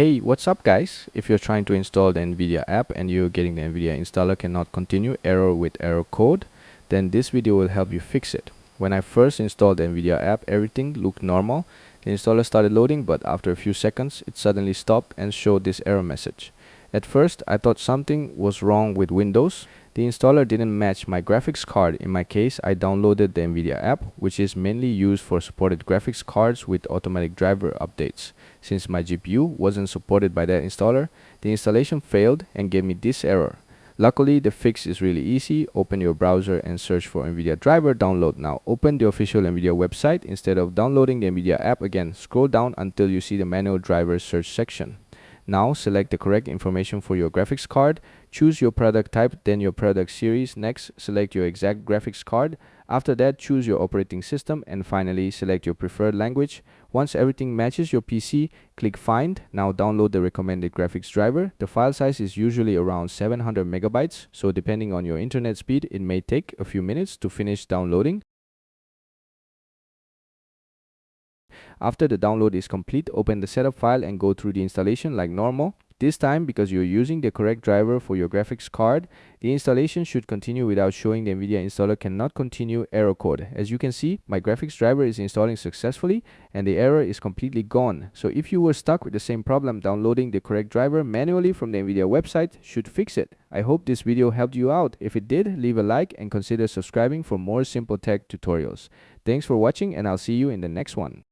Hey, what's up guys? If you're trying to install the NVIDIA app and you're getting the NVIDIA installer cannot continue error with error code, then this video will help you fix it. When I first installed the NVIDIA app, everything looked normal. The installer started loading, but after a few seconds, it suddenly stopped and showed this error message. At first, I thought something was wrong with Windows. The installer didn't match my graphics card. In my case, I downloaded the NVIDIA app, which is mainly used for supported graphics cards with automatic driver updates. Since my GPU wasn't supported by that installer, the installation failed and gave me this error. Luckily, the fix is really easy. Open your browser and search for NVIDIA driver download. Now, open the official NVIDIA website. Instead of downloading the NVIDIA app again, scroll down until you see the manual driver search section. Now, select the correct information for your graphics card. Choose your product type, then your product series. Next, select your exact graphics card. After that, choose your operating system, and finally, select your preferred language. Once everything matches your PC, click Find. Now download the recommended graphics driver. The file size is usually around 700 megabytes, so depending on your internet speed, it may take a few minutes to finish downloading. After the download is complete, open the setup file and go through the installation like normal. This time, because you're using the correct driver for your graphics card, the installation should continue without showing the NVIDIA installer cannot continue error code. As you can see, my graphics driver is installing successfully and the error is completely gone. So if you were stuck with the same problem, downloading the correct driver manually from the NVIDIA website should fix it. I hope this video helped you out. If it did, leave a like and consider subscribing for more simple tech tutorials. Thanks for watching, and I'll see you in the next one.